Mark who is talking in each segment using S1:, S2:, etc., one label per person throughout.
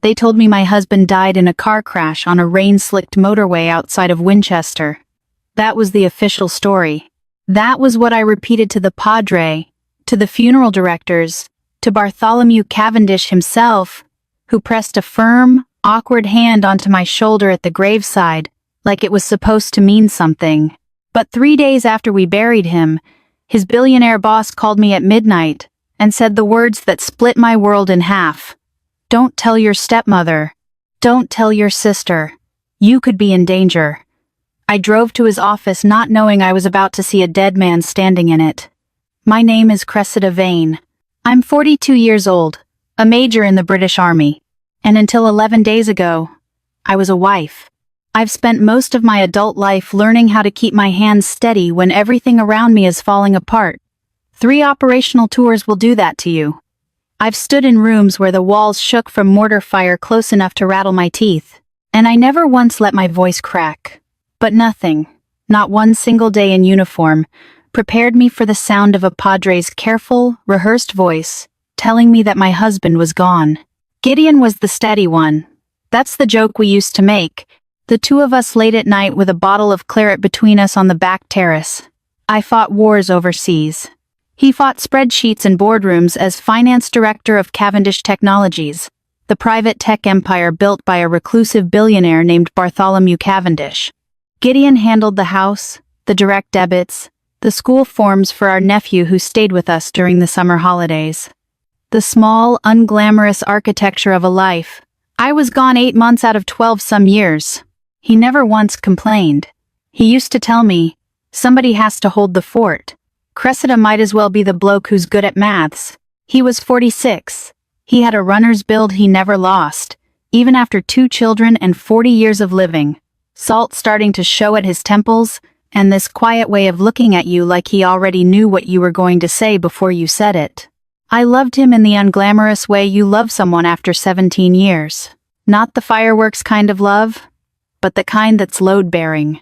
S1: They told me my husband died in a car crash on a rain-slicked motorway outside of Winchester. That was the official story. That was what I repeated to the padre, to the funeral directors, to Bartholomew Cavendish himself, who pressed a firm, awkward hand onto my shoulder at the graveside, like it was supposed to mean something. But 3 days after we buried him, his billionaire boss called me at midnight and said the words that split my world in half. Don't tell your stepmother. Don't tell your sister. You could be in danger. I drove to his office not knowing I was about to see a dead man standing in it. My name is Cressida Vane. I'm 42 years old, a major in the British Army, and until 11 days ago, I was a wife. I've spent most of my adult life learning how to keep my hands steady when everything around me is falling apart. 3 operational tours will do that to you. I've stood in rooms where the walls shook from mortar fire close enough to rattle my teeth, and I never once let my voice crack. But nothing, not one single day in uniform, prepared me for the sound of a padre's careful, rehearsed voice, telling me that my husband was gone. Gideon was the steady one. That's the joke we used to make, the two of us late at night with a bottle of claret between us on the back terrace. I fought wars overseas. He fought spreadsheets in boardrooms as finance director of Cavendish Technologies, the private tech empire built by a reclusive billionaire named Bartholomew Cavendish. Gideon handled the house, the direct debits, the school forms for our nephew who stayed with us during the summer holidays. The small, unglamorous architecture of a life. I was gone 8 months out of 12 some years. He never once complained. He used to tell me, somebody has to hold the fort. Cressida might as well be the bloke who's good at maths. He was 46. He had a runner's build he never lost, even after 2 children and 40 years of living. Salt starting to show at his temples, and this quiet way of looking at you like he already knew what you were going to say before you said it. I loved him in the unglamorous way you love someone after 17 years. Not the fireworks kind of love, but the kind that's load-bearing.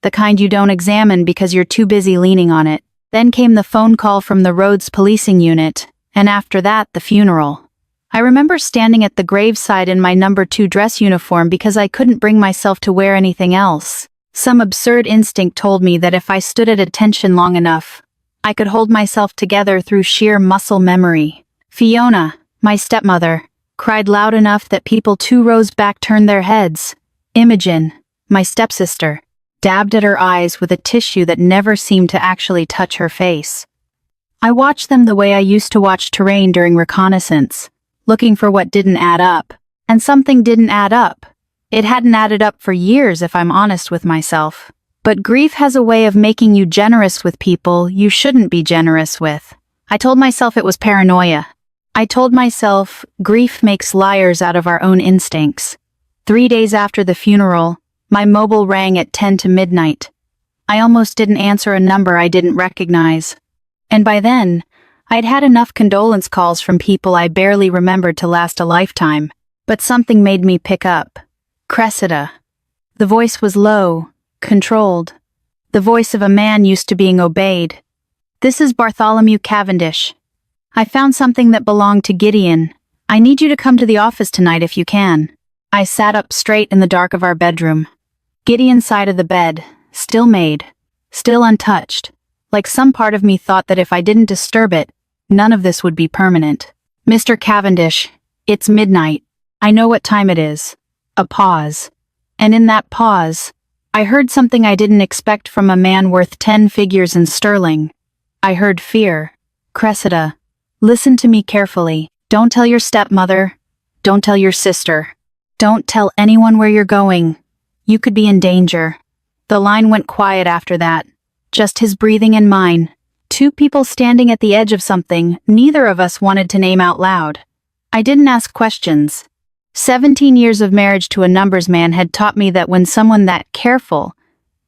S1: The kind you don't examine because you're too busy leaning on it. Then came the phone call from the Rhodes policing unit, and after that, the funeral. I remember standing at the graveside in my number 2 dress uniform because I couldn't bring myself to wear anything else. Some absurd instinct told me that if I stood at attention long enough, I could hold myself together through sheer muscle memory. Fiona, my stepmother, cried loud enough that people 2 rows back turned their heads. Imogen, my stepsister, dabbed at her eyes with a tissue that never seemed to actually touch her face. I watched them the way I used to watch terrain during reconnaissance, looking for what didn't add up. And something didn't add up. It hadn't added up for years, if I'm honest with myself. But grief has a way of making you generous with people you shouldn't be generous with. I told myself it was paranoia. I told myself grief makes liars out of our own instincts. 3 days after the funeral, my mobile rang at 10 to midnight. I almost didn't answer a number I didn't recognize. And by then, I'd had enough condolence calls from people I barely remembered to last a lifetime. But something made me pick up. Cressida. The voice was low, controlled. The voice of a man used to being obeyed. This is Bartholomew Cavendish. I found something that belonged to Gideon. I need you to come to the office tonight if you can. I sat up straight in the dark of our bedroom. Gideon's side of the bed, still made, still untouched, like some part of me thought that if I didn't disturb it, none of this would be permanent. Mr. Cavendish, it's midnight. I know what time it is. A pause. And in that pause, I heard something I didn't expect from a man worth 10 figures in sterling. I heard fear. Cressida, listen to me carefully. Don't tell your stepmother. Don't tell your sister. Don't tell anyone where you're going. You could be in danger. The line went quiet after that. Just his breathing and mine. 2 people standing at the edge of something neither of us wanted to name out loud. I didn't ask questions. 17 years of marriage to a numbers man had taught me that when someone that careful,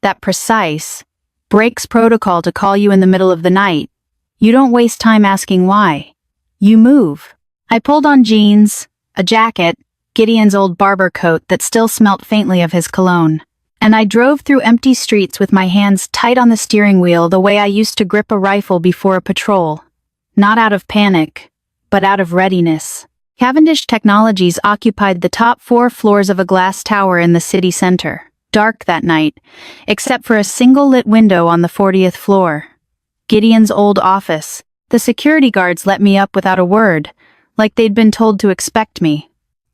S1: that precise, breaks protocol to call you in the middle of the night, you don't waste time asking why. You move. I pulled on jeans, a jacket, Gideon's old barber coat that still smelt faintly of his cologne, and I drove through empty streets with my hands tight on the steering wheel the way I used to grip a rifle before a patrol. Not out of panic, but out of readiness. Cavendish Technologies occupied the top 4 floors of a glass tower in the city center, dark that night, except for a single lit window on the 40th floor. Gideon's old office. The security guards let me up without a word, like they'd been told to expect me.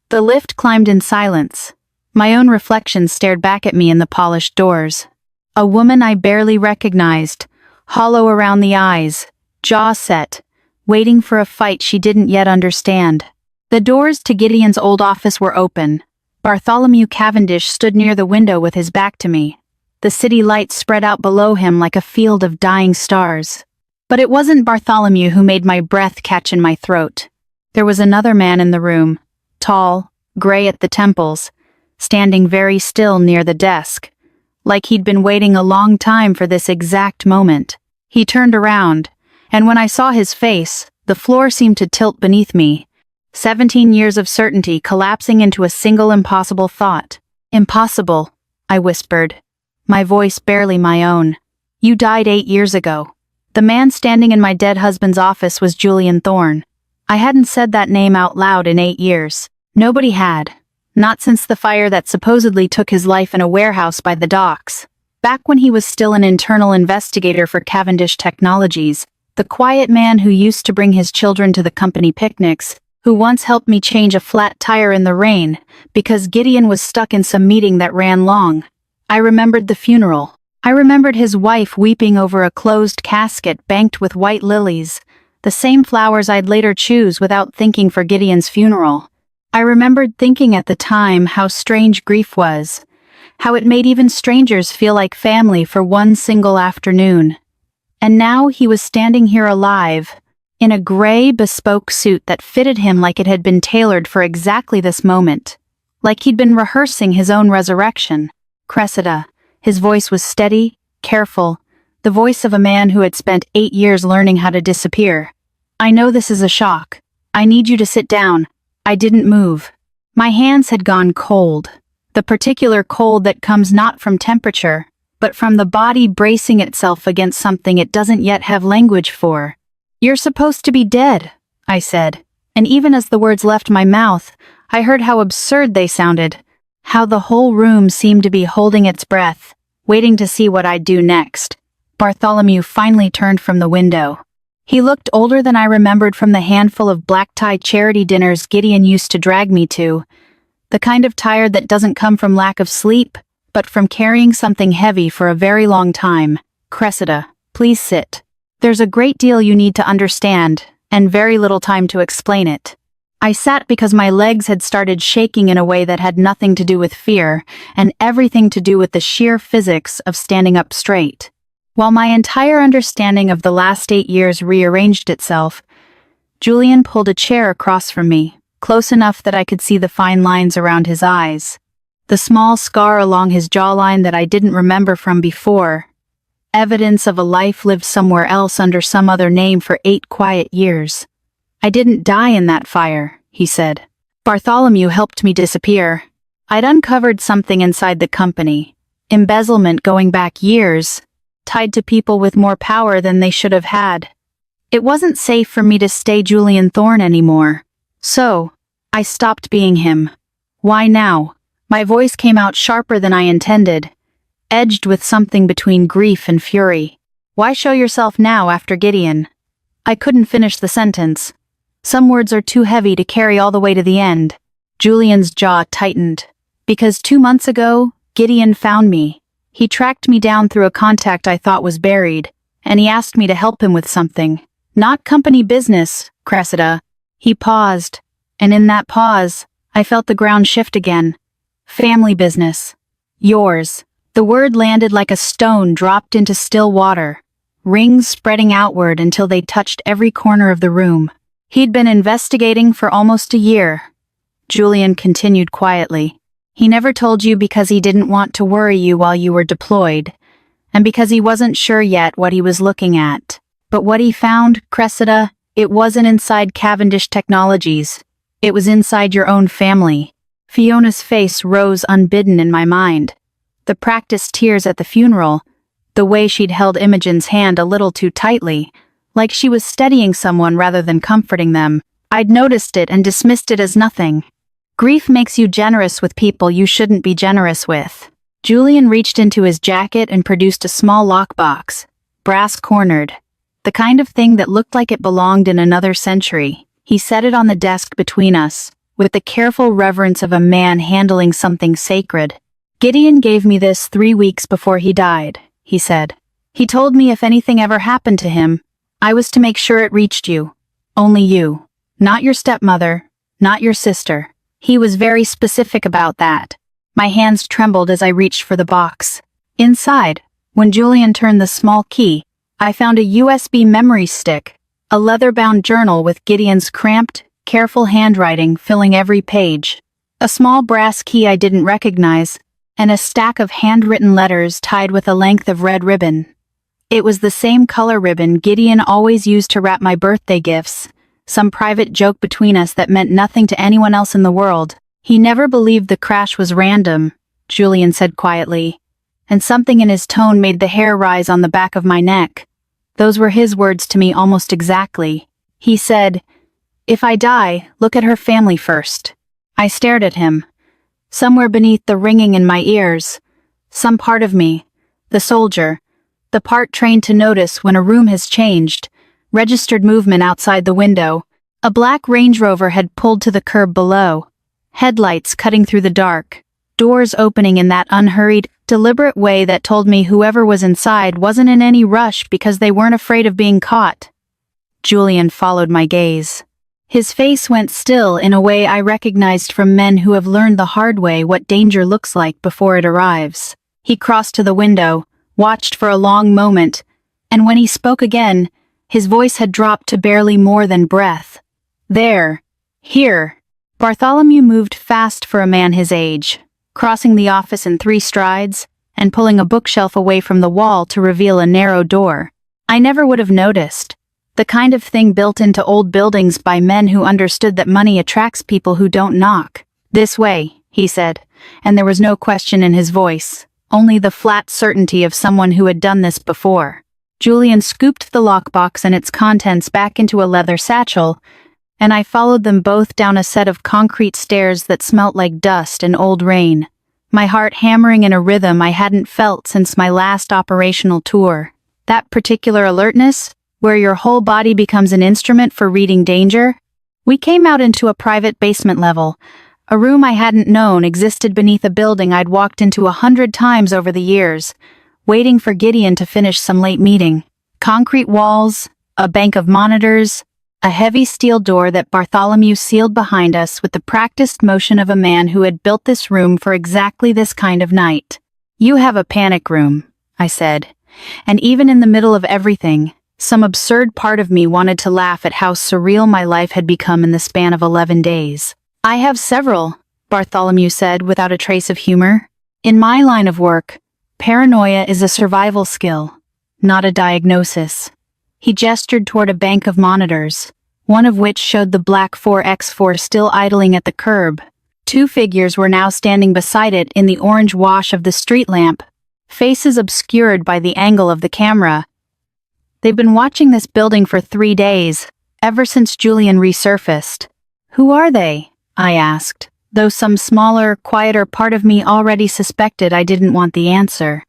S1: The lift climbed in silence. My own reflection stared back at me in the polished doors. A woman I barely recognized, hollow around the eyes, jaw set, waiting for a fight she didn't yet understand. The doors to Gideon's old office were open. Bartholomew Cavendish stood near the window with his back to me. The city lights spread out below him like a field of dying stars. But it wasn't Bartholomew who made my breath catch in my throat. There was another man in the room, tall, gray at the temples, standing very still near the desk, like he'd been waiting a long time for this exact moment. He turned around, and when I saw his face, the floor seemed to tilt beneath me. 17 years of certainty collapsing into a single impossible thought. Impossible, I whispered, my voice barely my own. You died 8 years ago. The man standing in my dead husband's office was Julian Thorne. I hadn't said that name out loud in 8 years. Nobody had. Not since the fire that supposedly took his life in a warehouse by the docks. Back when he was still an internal investigator for Cavendish Technologies, the quiet man who used to bring his children to the company picnics, who once helped me change a flat tire in the rain because Gideon was stuck in some meeting that ran long. I remembered the funeral. I remembered his wife weeping over a closed casket banked with white lilies, the same flowers I'd later choose without thinking for Gideon's funeral. I remembered thinking at the time how strange grief was, how it made even strangers feel like family for one single afternoon. And now he was standing here alive, in a gray, bespoke suit that fitted him like it had been tailored for exactly this moment, like he'd been rehearsing his own resurrection. Cressida. His voice was steady, careful, the voice of a man who had spent 8 years learning how to disappear. I know this is a shock. I need you to sit down. I didn't move. My hands had gone cold, the particular cold that comes not from temperature, but from the body bracing itself against something it doesn't yet have language for. You're supposed to be dead, I said, and even as the words left my mouth, I heard how absurd they sounded. How the whole room seemed to be holding its breath, waiting to see what I'd do next. Bartholomew finally turned from the window. He looked older than I remembered from the handful of black-tie charity dinners Gideon used to drag me to. The kind of tired that doesn't come from lack of sleep, but from carrying something heavy for a very long time. Cressida, please sit. There's a great deal you need to understand, and very little time to explain it. I sat because my legs had started shaking in a way that had nothing to do with fear, and everything to do with the sheer physics of standing up straight. While my entire understanding of the last 8 years rearranged itself, Julian pulled a chair across from me, close enough that I could see the fine lines around his eyes, the small scar along his jawline that I didn't remember from before, evidence of a life lived somewhere else under some other name for 8 quiet years. I didn't die in that fire, he said. Bartholomew helped me disappear. I'd uncovered something inside the company, embezzlement going back years, tied to people with more power than they should have had. It wasn't safe for me to stay Julian Thorne anymore. So, I stopped being him. Why now? My voice came out sharper than I intended, edged with something between grief and fury. Why show yourself now after Gideon? I couldn't finish the sentence. Some words are too heavy to carry all the way to the end. Julian's jaw tightened. Because 2 months ago, Gideon found me. He tracked me down through a contact I thought was buried, and he asked me to help him with something. Not company business, Cressida. He paused, and in that pause, I felt the ground shift again. Family business. Yours. The word landed like a stone dropped into still water, rings spreading outward until they touched every corner of the room. He'd been investigating for almost a year. Julian continued quietly. He never told you because he didn't want to worry you while you were deployed, and because he wasn't sure yet what he was looking at. But what he found, Cressida, it wasn't inside Cavendish Technologies. It was inside your own family. Fiona's face rose unbidden in my mind. The practiced tears at the funeral, the way she'd held Imogen's hand a little too tightly, like she was steadying someone rather than comforting them. I'd noticed it and dismissed it as nothing. Grief makes you generous with people you shouldn't be generous with. Julian reached into his jacket and produced a small lockbox, brass-cornered, the kind of thing that looked like it belonged in another century. He set it on the desk between us, with the careful reverence of a man handling something sacred. "Gideon gave me this 3 weeks before he died," he said. "He told me if anything ever happened to him, I was to make sure it reached you. Only you. Not your stepmother, not your sister. He was very specific about that." My hands trembled as I reached for the box. Inside, when Julian turned the small key, I found a USB memory stick, a leather-bound journal with Gideon's cramped, careful handwriting filling every page, a small brass key I didn't recognize, and a stack of handwritten letters tied with a length of red ribbon. It was the same color ribbon Gideon always used to wrap my birthday gifts, some private joke between us that meant nothing to anyone else in the world. "He never believed the crash was random," Julian said quietly, and something in his tone made the hair rise on the back of my neck. Those were his words to me almost exactly. He said, "If I die, look at her family first." I stared at him. Somewhere beneath the ringing in my ears, some part of me, the soldier, the part trained to notice when a room has changed, registered movement outside the window. A black Range Rover had pulled to the curb below, headlights cutting through the dark, doors opening in that unhurried, deliberate way that told me whoever was inside wasn't in any rush because they weren't afraid of being caught. Julian followed my gaze. His face went still in a way I recognized from men who have learned the hard way what danger looks like before it arrives. He crossed to the window, watched for a long moment, and when he spoke again, his voice had dropped to barely more than breath. "There. Here." Bartholomew moved fast for a man his age, crossing the office in 3 strides, and pulling a bookshelf away from the wall to reveal a narrow door. I never would have noticed. The kind of thing built into old buildings by men who understood that money attracts people who don't knock. "This way," he said, and there was no question in his voice, only the flat certainty of someone who had done this before. Julian scooped the lockbox and its contents back into a leather satchel, and I followed them both down a set of concrete stairs that smelt like dust and old rain, my heart hammering in a rhythm I hadn't felt since my last operational tour. That particular alertness, where your whole body becomes an instrument for reading danger. We came out into a private basement level. A room I hadn't known existed beneath a building I'd walked into 100 times over the years, waiting for Gideon to finish some late meeting. Concrete walls, a bank of monitors, a heavy steel door that Bartholomew sealed behind us with the practiced motion of a man who had built this room for exactly this kind of night. "You have a panic room," I said, and even in the middle of everything, some absurd part of me wanted to laugh at how surreal my life had become in the span of 11 days. "I have several," Bartholomew said without a trace of humor. "In my line of work, paranoia is a survival skill, not a diagnosis." He gestured toward a bank of monitors, one of which showed the black 4x4 still idling at the curb. 2 figures were now standing beside it in the orange wash of the street lamp, faces obscured by the angle of the camera. They've been watching this building for 3 days, ever since Julian resurfaced. "Who are they?" I asked, though some smaller, quieter part of me already suspected I didn't want the answer.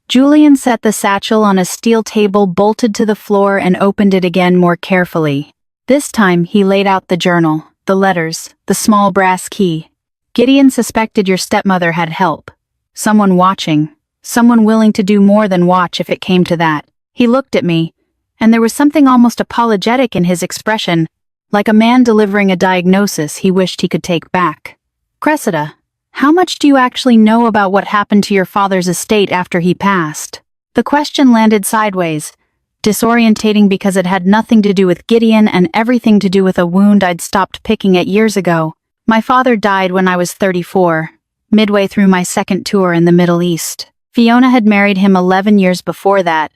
S1: Julian set the satchel on a steel table bolted to the floor and opened it again more carefully. This time he laid out the journal, the letters, the small brass key. "Gideon suspected your stepmother had help. Someone watching. Someone willing to do more than watch if it came to that." He looked at me, and there was something almost apologetic in his expression, like a man delivering a diagnosis he wished he could take back. "Cressida, how much do you actually know about what happened to your father's estate after he passed?" The question landed sideways, disorientating because it had nothing to do with Gideon and everything to do with a wound I'd stopped picking at years ago. My father died when I was 34, midway through my second tour in the Middle East. Fiona had married him 11 years before that,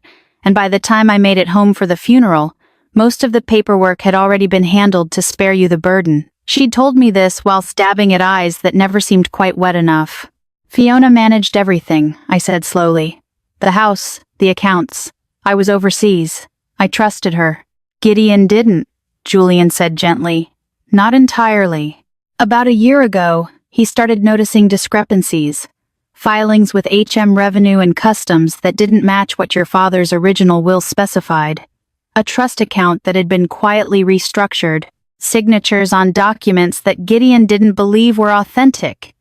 S1: and by the time I made it home for the funeral, most of the paperwork had already been handled to spare you the burden. She'd told me this while stabbing at eyes that never seemed quite wet enough. "Fiona managed everything," I said slowly. "The house, the accounts. I was overseas. I trusted her." "Gideon didn't," Julian said gently. Not entirely. About a year ago, he started noticing discrepancies. Filings with HM Revenue and Customs that didn't match what your father's original will specified. A trust account that had been quietly restructured. Signatures on documents that Gideon didn't believe were authentic.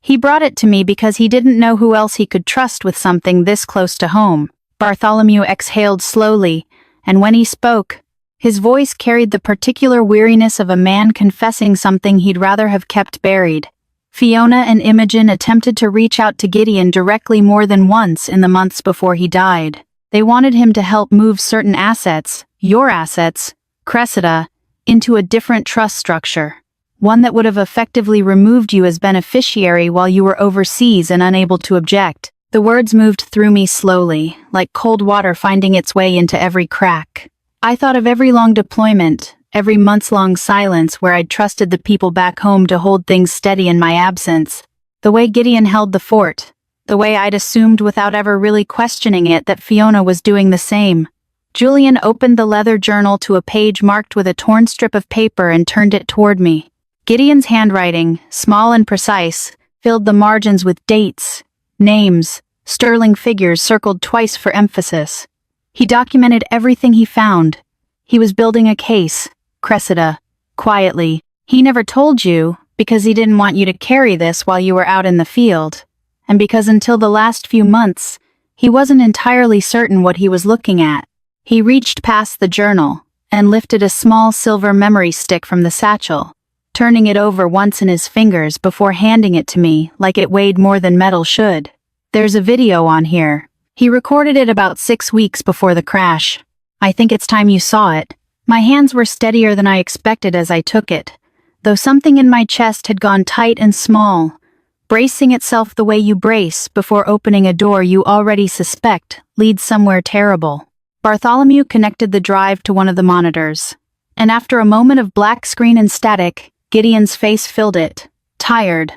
S1: He brought it to me because he didn't know who else he could trust with something this close to home. Bartholomew exhaled slowly, and when he spoke, his voice carried the particular weariness of a man confessing something he'd rather have kept buried. Fiona and Imogen attempted to reach out to Gideon directly more than once in the months before he died. They wanted him to help move certain assets, your assets, Cressida, into a different trust structure. One that would have effectively removed you as beneficiary while you were overseas and unable to object. The words moved through me slowly, like cold water finding its way into every crack. I thought of every long deployment, every months-long silence where I'd trusted the people back home to hold things steady in my absence. The way Gideon held the fort. The way I'd assumed without ever really questioning it that Fiona was doing the same. Julian opened the leather journal to a page marked with a torn strip of paper and turned it toward me. Gideon's handwriting, small and precise, filled the margins with dates, names, sterling figures circled twice for emphasis. He documented everything he found. He was building a case, Cressida, quietly. He never told you, because he didn't want you to carry this while you were out in the field. And because until the last few months, he wasn't entirely certain what he was looking at. He reached past the journal, and lifted a small silver memory stick from the satchel, turning it over once in his fingers before handing it to me like it weighed more than metal should. There's a video on here. He recorded it about 6 weeks before the crash. I think it's time you saw it. My hands were steadier than I expected as I took it, though something in my chest had gone tight and small, bracing itself the way you brace before opening a door you already suspect leads somewhere terrible. Bartholomew connected the drive to one of the monitors, and after a moment of black screen and static, Gideon's face filled it, tired,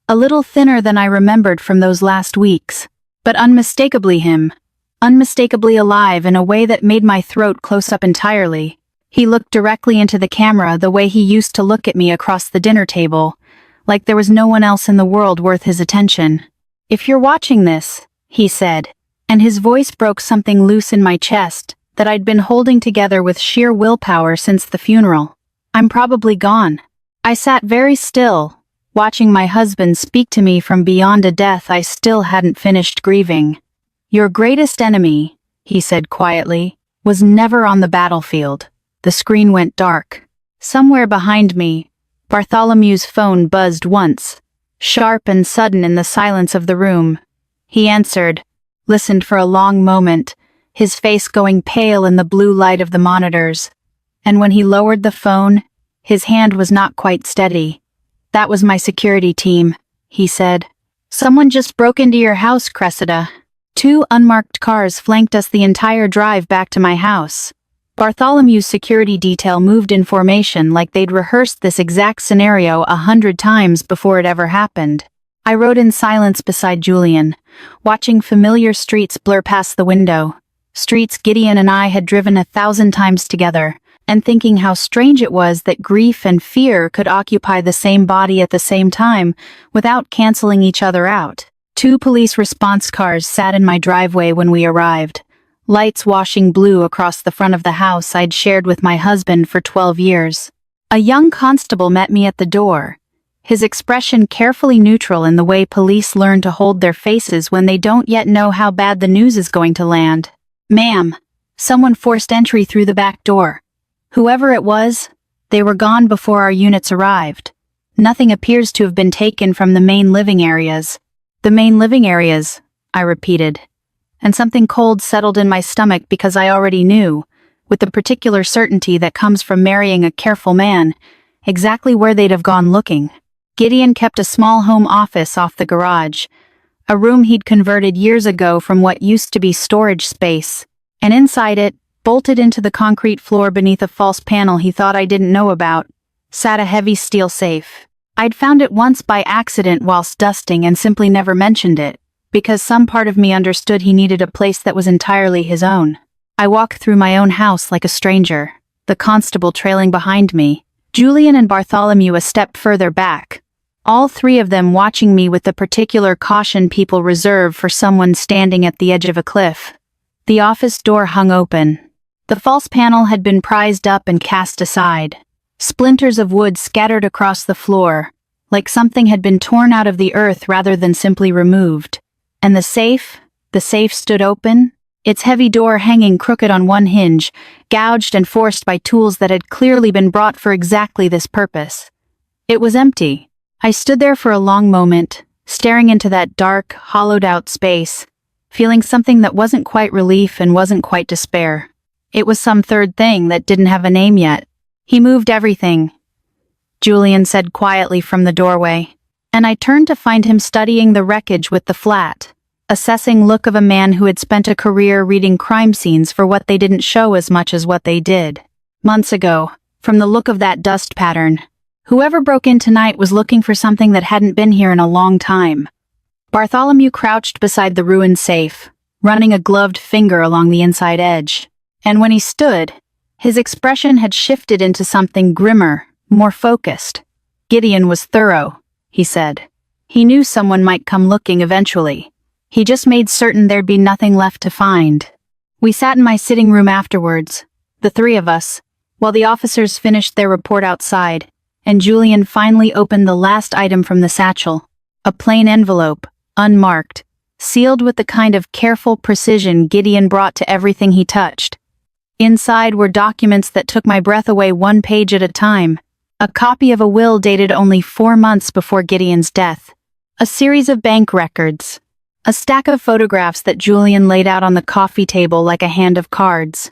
S1: a little thinner than I remembered from those last weeks, but unmistakably him, unmistakably alive in a way that made my throat close up entirely. He looked directly into the camera the way he used to look at me across the dinner table, like there was no one else in the world worth his attention. "If you're watching this," he said, and his voice broke something loose in my chest that I'd been holding together with sheer willpower since the funeral. "I'm probably gone." I sat very still, watching my husband speak to me from beyond a death I still hadn't finished grieving. "Your greatest enemy," he said quietly, "was never on the battlefield." The screen went dark. Somewhere behind me, Bartholomew's phone buzzed once, sharp and sudden in the silence of the room. He answered, listened for a long moment, his face going pale in the blue light of the monitors. And when he lowered the phone, his hand was not quite steady. "That was my security team," he said. "Someone just broke into your house, Cressida. 2 unmarked cars flanked us the entire drive back to my house." Bartholomew's security detail moved in formation like they'd rehearsed this exact scenario 100 times before it ever happened. I rode in silence beside Julian, watching familiar streets blur past the window, streets Gideon and I had driven 1,000 times together, and thinking how strange it was that grief and fear could occupy the same body at the same time without canceling each other out. 2 police response cars sat in my driveway when we arrived, lights washing blue across the front of the house I'd shared with my husband for 12 years. A young constable met me at the door, his expression carefully neutral in the way police learn to hold their faces when they don't yet know how bad the news is going to land. "Ma'am, someone forced entry through the back door. Whoever it was, they were gone before our units arrived. Nothing appears to have been taken from the main living areas." "The main living areas," I repeated, and something cold settled in my stomach because I already knew, with the particular certainty that comes from marrying a careful man, exactly where they'd have gone looking. Gideon kept a small home office off the garage, a room he'd converted years ago from what used to be storage space, and inside it, bolted into the concrete floor beneath a false panel he thought I didn't know about, sat a heavy steel safe. I'd found it once by accident whilst dusting and simply never mentioned it, because some part of me understood he needed a place that was entirely his own. I walked through my own house like a stranger, the constable trailing behind me, Julian and Bartholomew a step further back, all three of them watching me with the particular caution people reserve for someone standing at the edge of a cliff. The office door hung open. The false panel had been prized up and cast aside. Splinters of wood scattered across the floor, like something had been torn out of the earth rather than simply removed. And the safe stood open, its heavy door hanging crooked on one hinge, gouged and forced by tools that had clearly been brought for exactly this purpose. It was empty. I stood there for a long moment, staring into that dark, hollowed-out space, feeling something that wasn't quite relief and wasn't quite despair. It was some third thing that didn't have a name yet. "He moved everything," Julian said quietly from the doorway, and I turned to find him studying the wreckage with the flat, assessing look of a man who had spent a career reading crime scenes for what they didn't show as much as what they did. Months ago, from the look of that dust pattern, whoever broke in tonight was looking for something that hadn't been here in a long time. Bartholomew crouched beside the ruined safe, running a gloved finger along the inside edge. And when he stood, his expression had shifted into something grimmer, more focused. "Gideon was thorough," he said. "He knew someone might come looking eventually. He just made certain there'd be nothing left to find." We sat in my sitting room afterwards, the three of us, while the officers finished their report outside, and Julian finally opened the last item from the satchel, a plain envelope, unmarked, sealed with the kind of careful precision Gideon brought to everything he touched. Inside were documents that took my breath away one page at a time, a copy of a will dated only 4 months before Gideon's death, a series of bank records, a stack of photographs that Julian laid out on the coffee table like a hand of cards.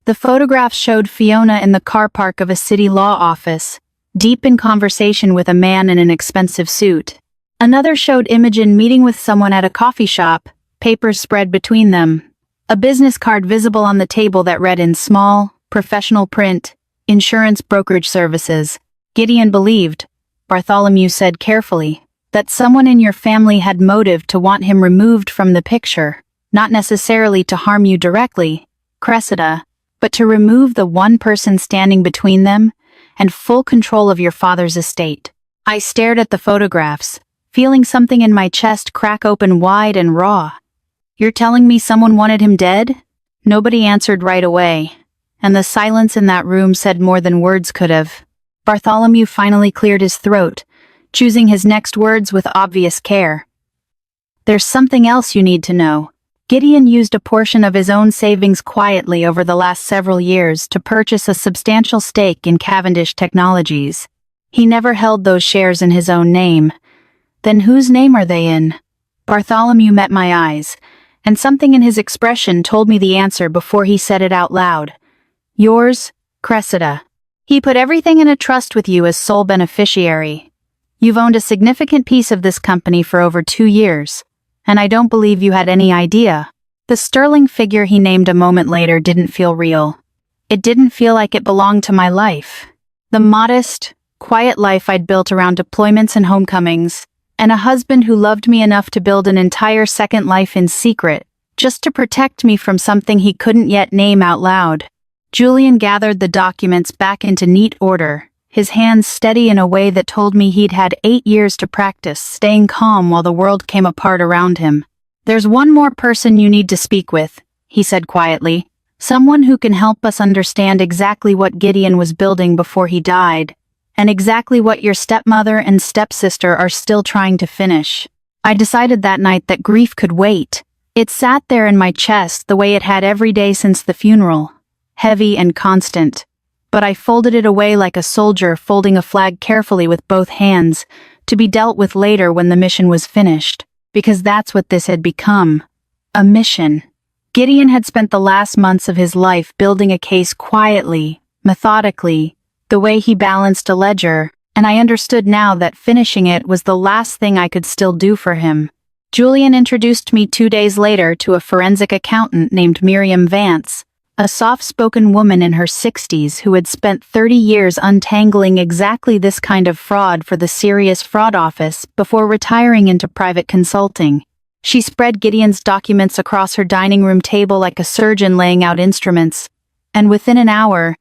S1: The photographs showed Fiona in the car park of a city law office, deep in conversation with a man in an expensive suit. Another showed Imogen meeting with someone at a coffee shop, papers spread between them. A business card visible on the table that read in small, professional print, "Insurance brokerage services." Gideon believed, Bartholomew said carefully, that someone in your family had motive to want him removed from the picture, not necessarily to harm you directly, Cressida, but to remove the one person standing between them and full control of your father's estate. I stared at the photographs, feeling something in my chest crack open wide and raw. "You're telling me someone wanted him dead?" Nobody answered right away, and the silence in that room said more than words could have. Bartholomew finally cleared his throat, choosing his next words with obvious care. "There's something else you need to know. Gideon used a portion of his own savings quietly over the last several years to purchase a substantial stake in Cavendish Technologies. He never held those shares in his own name. Then whose name are they in?" Bartholomew met my eyes, and something in his expression told me the answer before he said it out loud. "Yours, Cressida. He put everything in a trust with you as sole beneficiary. You've owned a significant piece of this company for over 2 years, and I don't believe you had any idea." The sterling figure he named a moment later didn't feel real. It didn't feel like it belonged to my life. The modest, quiet life I'd built around deployments and homecomings, and a husband who loved me enough to build an entire second life in secret, just to protect me from something he couldn't yet name out loud. Julian gathered the documents back into neat order, his hands steady in a way that told me he'd had 8 years to practice staying calm while the world came apart around him. "There's one more person you need to speak with," he said quietly, "someone who can help us understand exactly what Gideon was building before he died, and exactly what your stepmother and stepsister are still trying to finish." I decided that night that grief could wait. It sat there in my chest the way it had every day since the funeral, heavy and constant. But I folded it away like a soldier folding a flag carefully with both hands, to be dealt with later when the mission was finished, because that's what this had become. A mission. Gideon had spent the last months of his life building a case quietly, methodically, the way he balanced a ledger, and I understood now that finishing it was the last thing I could still do for him. Julian introduced me 2 days later to a forensic accountant named Miriam Vance, a soft-spoken woman in her 60s who had spent 30 years untangling exactly this kind of fraud for the Serious Fraud Office before retiring into private consulting. She spread Gideon's documents across her dining room table like a surgeon laying out instruments, and within an hour,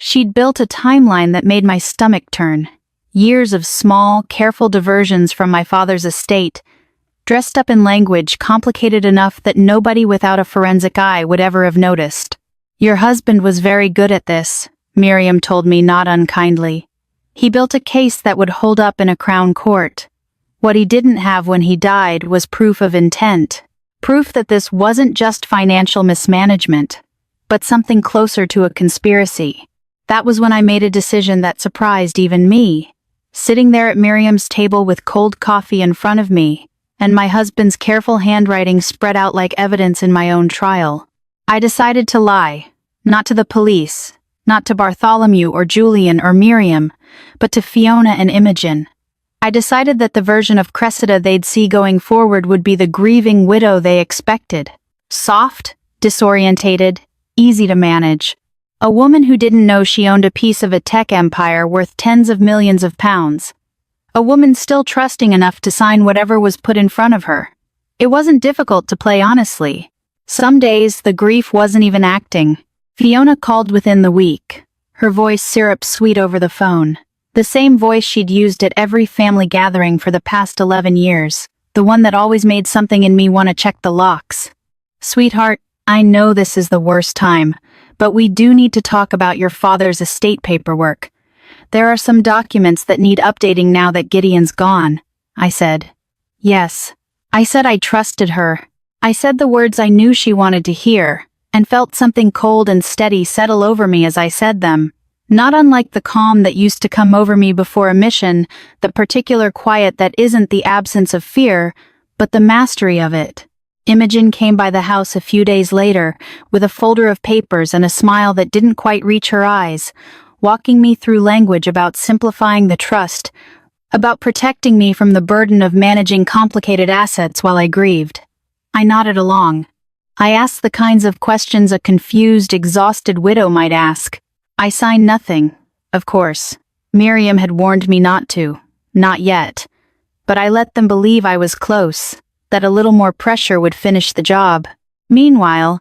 S1: She'd built a timeline that made my stomach turn. Years of small, careful diversions from my father's estate, dressed up in language complicated enough that nobody without a forensic eye would ever have noticed. "Your husband was very good at this," Miriam told me not unkindly. "He built a case that would hold up in a crown court. What he didn't have when he died was proof of intent. Proof that this wasn't just financial mismanagement, but something closer to a conspiracy." That was when I made a decision that surprised even me. Sitting there at Miriam's table with cold coffee in front of me, and my husband's careful handwriting spread out like evidence in my own trial, I decided to lie. Not to the police, not to Bartholomew or Julian or Miriam, but to Fiona and Imogen. I decided that the version of Cressida they'd see going forward would be the grieving widow they expected. Soft, disorientated, easy to manage. A woman who didn't know she owned a piece of a tech empire worth tens of millions of pounds. A woman still trusting enough to sign whatever was put in front of her. It wasn't difficult to play honestly. Some days the grief wasn't even acting. Fiona called within the week, her voice syrup sweet over the phone. The same voice she'd used at every family gathering for the past 11 years, the one that always made something in me want to check the locks. "Sweetheart, I know this is the worst time, but we do need to talk about your father's estate paperwork. There are some documents that need updating now that Gideon's gone," I said. Yes. I said I trusted her. I said the words I knew she wanted to hear, and felt something cold and steady settle over me as I said them. Not unlike the calm that used to come over me before a mission, the particular quiet that isn't the absence of fear, but the mastery of it. Imogen came by the house a few days later, with a folder of papers and a smile that didn't quite reach her eyes, walking me through language about simplifying the trust, about protecting me from the burden of managing complicated assets while I grieved. I nodded along. I asked the kinds of questions a confused, exhausted widow might ask. I signed nothing, of course. Miriam had warned me not to. Not yet. But I let them believe I was close, that a little more pressure would finish the job. Meanwhile,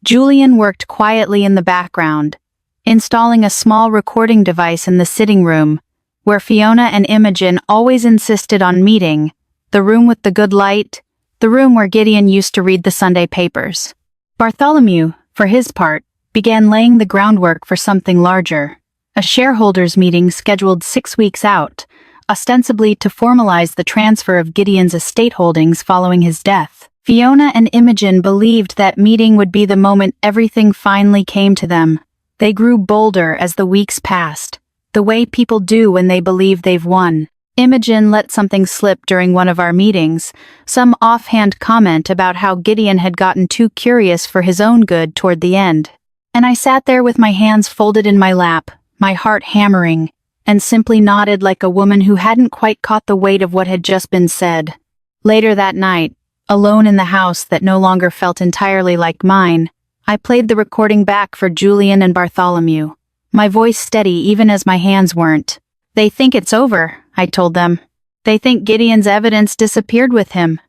S1: Julian worked quietly in the background, installing a small recording device in the sitting room, where Fiona and Imogen always insisted on meeting, the room with the good light, the room where Gideon used to read the Sunday papers. Bartholomew, for his part, began laying the groundwork for something larger, a shareholders' meeting scheduled 6 weeks out, ostensibly to formalize the transfer of Gideon's estate holdings following his death. Fiona and Imogen believed that meeting would be the moment everything finally came to them. They grew bolder as the weeks passed, the way people do when they believe they've won. Imogen let something slip during one of our meetings, some offhand comment about how Gideon had gotten too curious for his own good toward the end. And I sat there with my hands folded in my lap, my heart hammering, and simply nodded like a woman who hadn't quite caught the weight of what had just been said. Later that night, alone in the house that no longer felt entirely like mine, I played the recording back for Julian and Bartholomew, my voice steady even as my hands weren't. "They think it's over," I told them. "They think Gideon's evidence disappeared with him."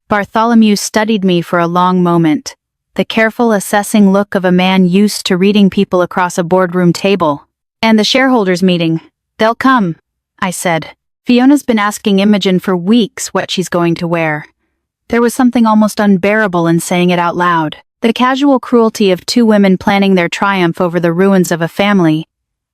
S1: Bartholomew studied me for a long moment, the careful assessing look of a man used to reading people across a boardroom table. "And the shareholders' meeting. They'll come," I said. "Fiona's been asking Imogen for weeks what she's going to wear." There was something almost unbearable in saying it out loud. The casual cruelty of two women planning their triumph over the ruins of a family,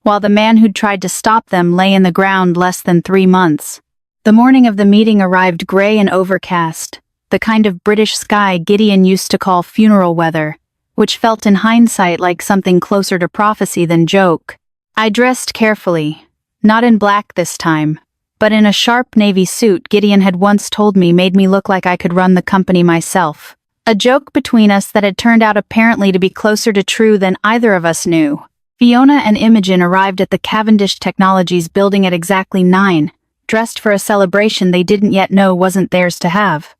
S1: while the man who'd tried to stop them lay in the ground less than 3 months. The morning of the meeting arrived gray and overcast, the kind of British sky Gideon used to call funeral weather, which felt in hindsight like something closer to prophecy than joke. I dressed carefully, not in black this time, but in a sharp navy suit Gideon had once told me made me look like I could run the company myself. A joke between us that had turned out apparently to be closer to true than either of us knew. Fiona and Imogen arrived at the Cavendish Technologies building at exactly 9, dressed for a celebration they didn't yet know wasn't theirs to have.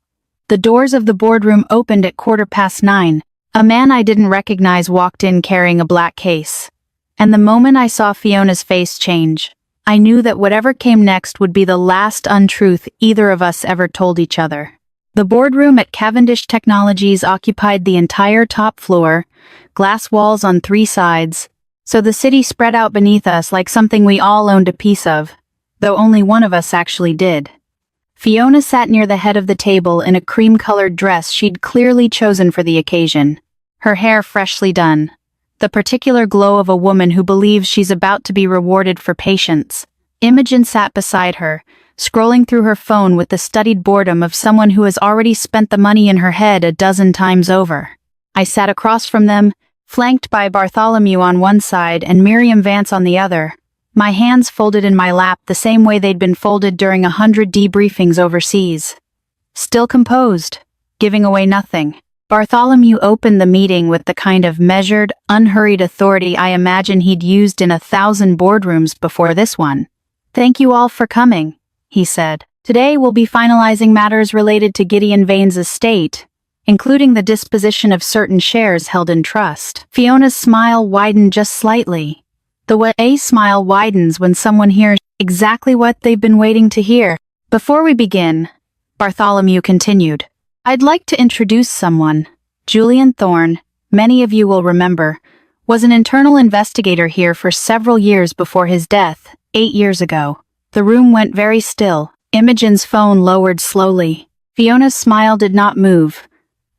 S1: The doors of the boardroom opened at 9:15. A man I didn't recognize walked in carrying a black case. And the moment I saw Fiona's face change, I knew that whatever came next would be the last untruth either of us ever told each other. The boardroom at Cavendish Technologies occupied the entire top floor, glass walls on 3 sides, So the city spread out beneath us like something we all owned a piece of, though only one of us actually did. Fiona sat near the head of the table in a cream-colored dress she'd clearly chosen for the occasion, her hair freshly done, the particular glow of a woman who believes she's about to be rewarded for patience. Imogen sat beside her, scrolling through her phone with the studied boredom of someone who has already spent the money in her head a dozen times over. I sat across from them, flanked by Bartholomew on one side and Miriam Vance on the other, my hands folded in my lap the same way they'd been folded during 100 debriefings overseas. Still composed, giving away nothing. Bartholomew opened the meeting with the kind of measured, unhurried authority I imagine he'd used in 1,000 boardrooms before this one. "Thank you all for coming," he said. "Today we'll be finalizing matters related to Gideon Vane's estate, including the disposition of certain shares held in trust." Fiona's smile widened just slightly. The way a smile widens when someone hears exactly what they've been waiting to hear. "Before we begin," Bartholomew continued, "I'd like to introduce someone. Julian Thorne, many of you will remember, was an internal investigator here for several years before his death, 8 years ago." The room went very still. Imogen's phone lowered slowly. Fiona's smile did not move,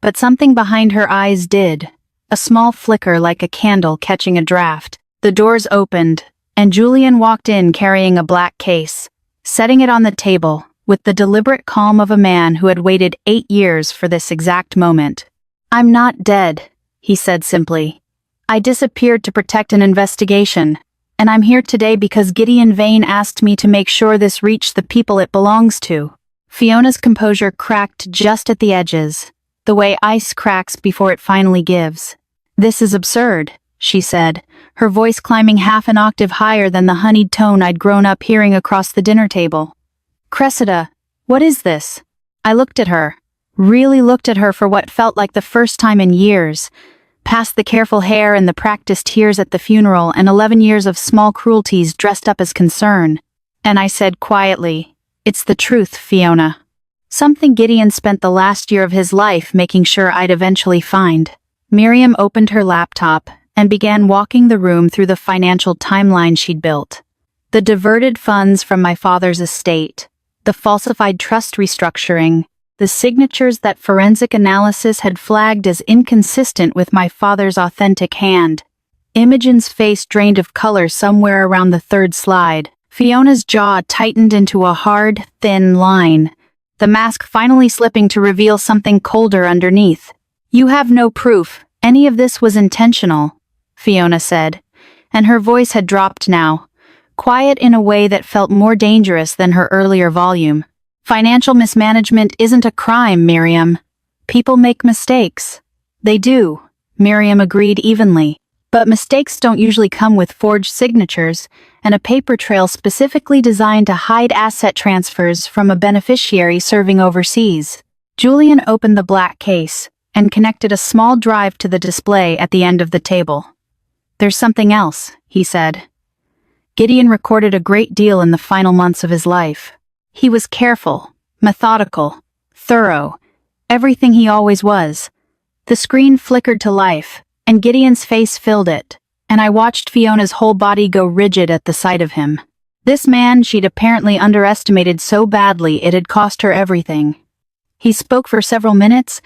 S1: but something behind her eyes did. A small flicker like a candle catching a draft. The doors opened, and Julian walked in carrying a black case, setting it on the table, with the deliberate calm of a man who had waited 8 years for this exact moment. "I'm not dead," he said simply. "I disappeared to protect an investigation, and I'm here today because Gideon Vane asked me to make sure this reached the people it belongs to." Fiona's composure cracked just at the edges, the way ice cracks before it finally gives. "This is absurd," she said, her voice climbing half an octave higher than the honeyed tone I'd grown up hearing across the dinner table. "Cressida, what is this?" I looked at her, really looked at her for what felt like the first time in years, past the careful hair and the practiced tears at the funeral and 11 years of small cruelties dressed up as concern. And I said quietly, "It's the truth, Fiona. Something Gideon spent the last year of his life making sure I'd eventually find." Miriam opened her laptop and began walking the room through the financial timeline she'd built. The diverted funds from my father's estate, the falsified trust restructuring, the signatures that forensic analysis had flagged as inconsistent with my father's authentic hand. Imogen's face drained of color somewhere around the third slide. Fiona's jaw tightened into a hard, thin line, the mask finally slipping to reveal something colder underneath. "You have no proof any of this was intentional," Fiona said, and her voice had dropped now, quiet in a way that felt more dangerous than her earlier volume. "Financial mismanagement isn't a crime, Miriam. People make mistakes." "They do," Miriam agreed evenly, "but mistakes don't usually come with forged signatures and a paper trail specifically designed to hide asset transfers from a beneficiary serving overseas." Julian opened the black case and connected a small drive to the display at the end of the table. "There's something else," he said. Gideon recorded a great deal in the final months of his life. He was careful, methodical, thorough, everything he always was. The screen flickered to life, and Gideon's face filled it, and I watched Fiona's whole body go rigid at the sight of him. This man she'd apparently underestimated so badly it had cost her everything. He spoke for several minutes,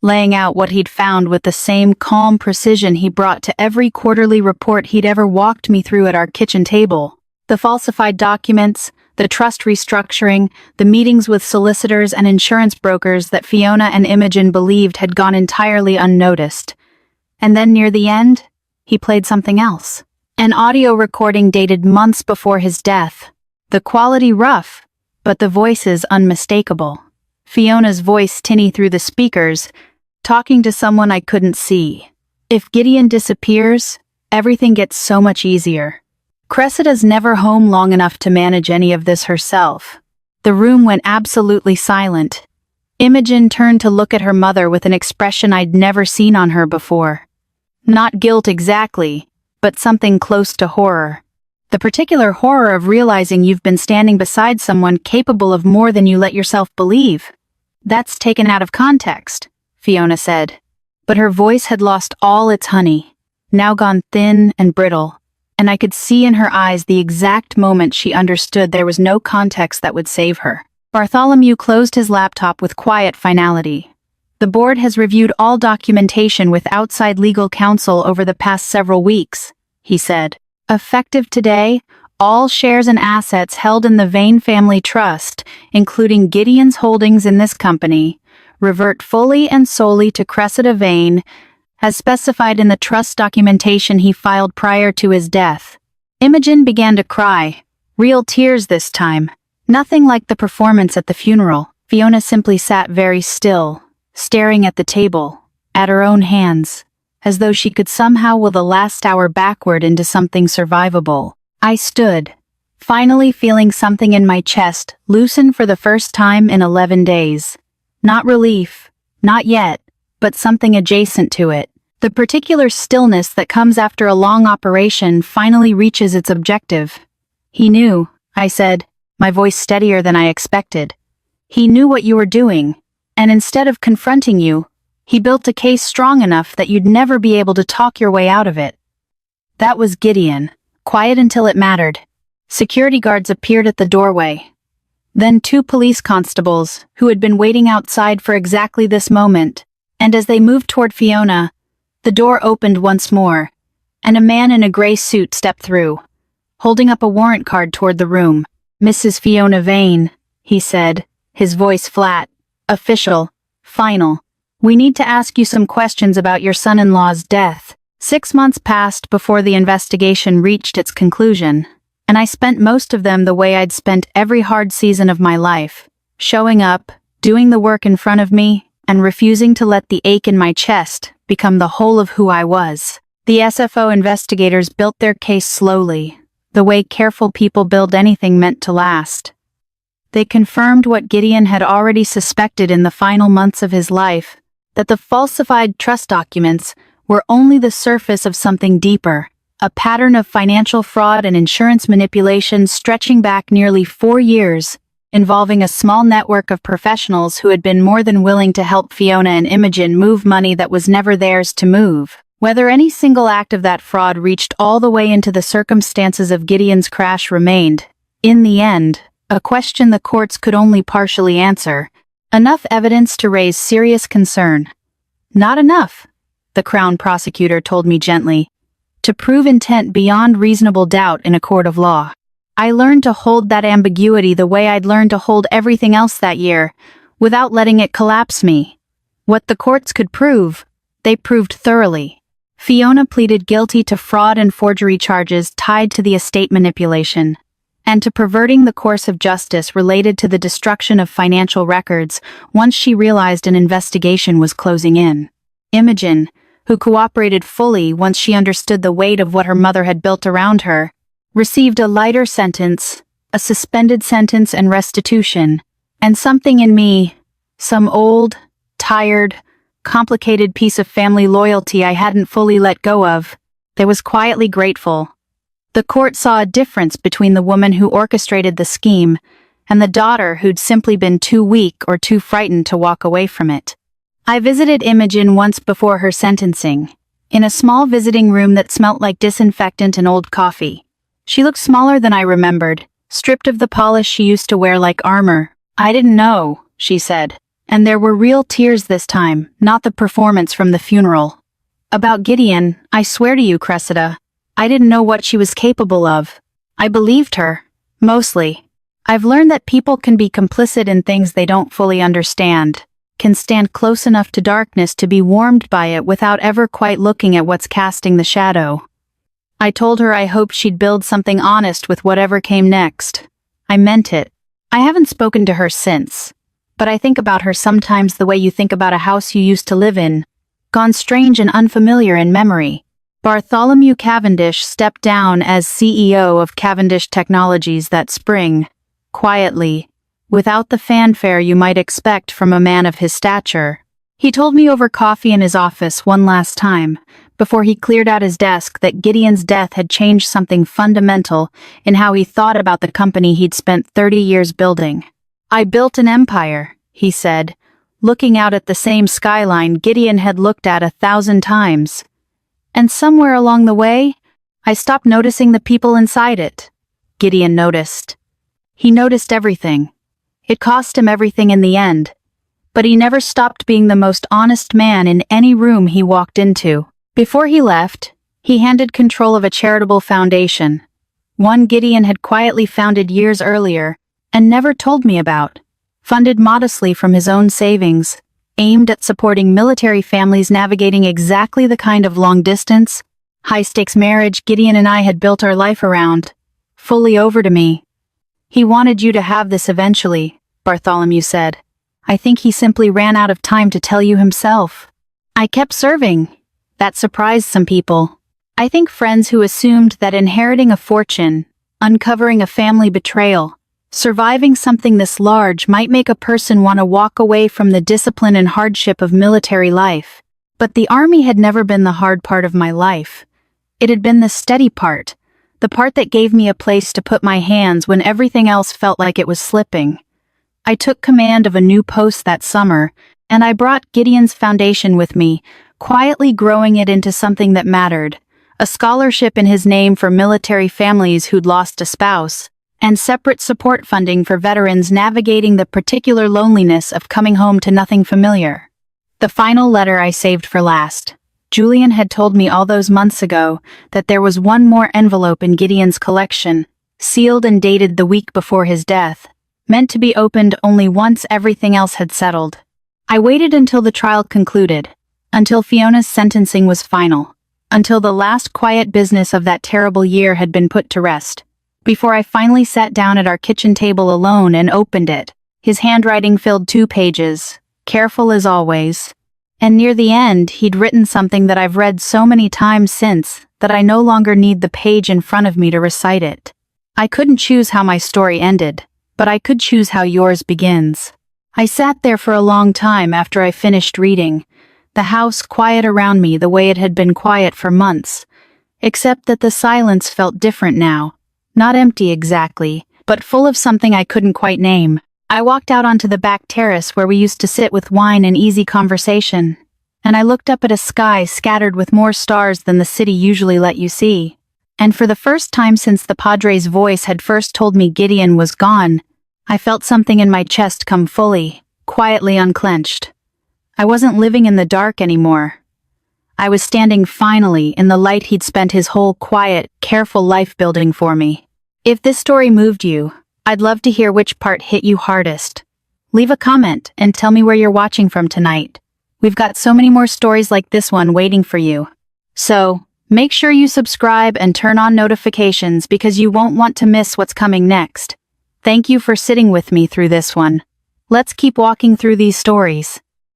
S1: laying out what he'd found with the same calm precision he brought to every quarterly report he'd ever walked me through at our kitchen table. The falsified documents, the trust restructuring, the meetings with solicitors and insurance brokers that Fiona and Imogen believed had gone entirely unnoticed. And then near the end, he played something else. An audio recording dated months before his death. The quality rough, but the voices unmistakable. Fiona's voice tinny through the speakers, talking to someone I couldn't see. If Gideon disappears, everything gets so much easier. Cressida's never home long enough to manage any of this herself. The room went absolutely silent. Imogen turned to look at her mother with an expression I'd never seen on her before. Not guilt exactly, but something close to horror. The particular horror of realizing you've been standing beside someone capable of more than you let yourself believe. "That's taken out of context," Fiona said. But her voice had lost all its honey, now gone thin and brittle. and I could see in her eyes the exact moment she understood there was no context that would save her. Bartholomew closed his laptop with quiet finality. The board has reviewed all documentation with outside legal counsel over the past several weeks, he said. Effective today, all shares and assets held in the Vane Family Trust, including Gideon's holdings in this company, revert fully and solely to Cressida Vane, as specified in the trust documentation he filed prior to his death. Imogen began to cry, real tears this time. Nothing like the performance at the funeral. Fiona simply sat very still, staring at the table, at her own hands, as though she could somehow will the last hour backward into something survivable. I stood, finally feeling something in my chest loosen for the first time in 11 days. Not relief, not yet, but something adjacent to it. The particular stillness that comes after a long operation finally reaches its objective. He knew, I said, my voice steadier than I expected. He knew what you were doing, and instead of confronting you, he built a case strong enough that you'd never be able to talk your way out of it. That was Gideon, quiet until it mattered. Security guards appeared at the doorway. Then 2 police constables, who had been waiting outside for exactly this moment, and as they moved toward Fiona, the door opened once more, and a man in a gray suit stepped through, holding up a warrant card toward the room. Mrs. Fiona Vane, he said, his voice flat, official, final. We need to ask you some questions about your son-in-law's death. 6 months passed before the investigation reached its conclusion, and I spent most of them the way I'd spent every hard season of my life, showing up, doing the work in front of me, and refusing to let the ache in my chest become the whole of who I was. The SFO investigators built their case slowly, the way careful people build anything meant to last. They confirmed what Gideon had already suspected in the final months of his life, that the falsified trust documents were only the surface of something deeper, a pattern of financial fraud and insurance manipulation stretching back nearly 4 years, involving a small network of professionals who had been more than willing to help Fiona and Imogen move money that was never theirs to move. Whether any single act of that fraud reached all the way into the circumstances of Gideon's crash remained, in the end, a question the courts could only partially answer. Enough evidence to raise serious concern. Not enough, the Crown prosecutor told me gently, to prove intent beyond reasonable doubt in a court of law. I learned to hold that ambiguity the way I'd learned to hold everything else that year, without letting it collapse me. What the courts could prove, they proved thoroughly. Fiona pleaded guilty to fraud and forgery charges tied to the estate manipulation, and to perverting the course of justice related to the destruction of financial records once she realized an investigation was closing in. Imogen, who cooperated fully once she understood the weight of what her mother had built around her, received a lighter sentence, a suspended sentence and restitution, and something in me, some old, tired, complicated piece of family loyalty I hadn't fully let go of, that was quietly grateful. The court saw a difference between the woman who orchestrated the scheme and the daughter who'd simply been too weak or too frightened to walk away from it. I visited Imogen once before her sentencing, in a small visiting room that smelt like disinfectant and old coffee. She looked smaller than I remembered, stripped of the polish she used to wear like armor. I didn't know, she said, and there were real tears this time, not the performance from the funeral. About Gideon, I swear to you, Cressida, I didn't know what she was capable of. I believed her, mostly. I've learned that people can be complicit in things they don't fully understand, can stand close enough to darkness to be warmed by it without ever quite looking at what's casting the shadow. I told her I hoped she'd build something honest with whatever came next. I meant it. I haven't spoken to her since, but I think about her sometimes the way you think about a house you used to live in, gone strange and unfamiliar in memory. Bartholomew Cavendish stepped down as CEO of Cavendish Technologies that spring, quietly, without the fanfare you might expect from a man of his stature. He told me over coffee in his office one last time, before he cleared out his desk, that Gideon's death had changed something fundamental in how he thought about the company he'd spent 30 years building. I built an empire, he said, looking out at the same skyline Gideon had looked at 1,000 times. And somewhere along the way, I stopped noticing the people inside it. Gideon noticed. He noticed everything. It cost him everything in the end. But he never stopped being the most honest man in any room he walked into. Before he left, he handed control of a charitable foundation, one Gideon had quietly founded years earlier and never told me about, funded modestly from his own savings, aimed at supporting military families navigating exactly the kind of long-distance, high-stakes marriage Gideon and I had built our life around, fully over to me. "He wanted you to have this eventually," Bartholomew said. "I think he simply ran out of time to tell you himself." I kept serving. That surprised some people. I think friends who assumed that inheriting a fortune, uncovering a family betrayal, surviving something this large might make a person want to walk away from the discipline and hardship of military life. But the army had never been the hard part of my life. It had been the steady part, the part that gave me a place to put my hands when everything else felt like it was slipping. I took command of a new post that summer, and I brought Gideon's foundation with me, quietly growing it into something that mattered, a scholarship in his name for military families who'd lost a spouse, and separate support funding for veterans navigating the particular loneliness of coming home to nothing familiar. The final letter I saved for last. Julian had told me all those months ago that there was one more envelope in Gideon's collection, sealed and dated the week before his death, meant to be opened only once everything else had settled. I waited until the trial concluded, until Fiona's sentencing was final, until the last quiet business of that terrible year had been put to rest, before I finally sat down at our kitchen table alone and opened it. His handwriting filled 2 pages, careful as always. And near the end, he'd written something that I've read so many times since that I no longer need the page in front of me to recite it. I couldn't choose how my story ended, but I could choose how yours begins. I sat there for a long time after I finished reading, the house quiet around me the way it had been quiet for months, except that the silence felt different now, not empty exactly, but full of something I couldn't quite name. I walked out onto the back terrace where we used to sit with wine and easy conversation, and I looked up at a sky scattered with more stars than the city usually let you see. And for the first time since the Padre's voice had first told me Gideon was gone, I felt something in my chest come fully, quietly unclenched. I wasn't living in the dark anymore. I was standing finally in the light he'd spent his whole quiet, careful life building for me. If this story moved you, I'd love to hear which part hit you hardest. Leave a comment and tell me where you're watching from tonight. We've got so many more stories like this one waiting for you. So, make sure you subscribe and turn on notifications because you won't want to miss what's coming next. Thank you for sitting with me through this one. Let's keep walking through these stories.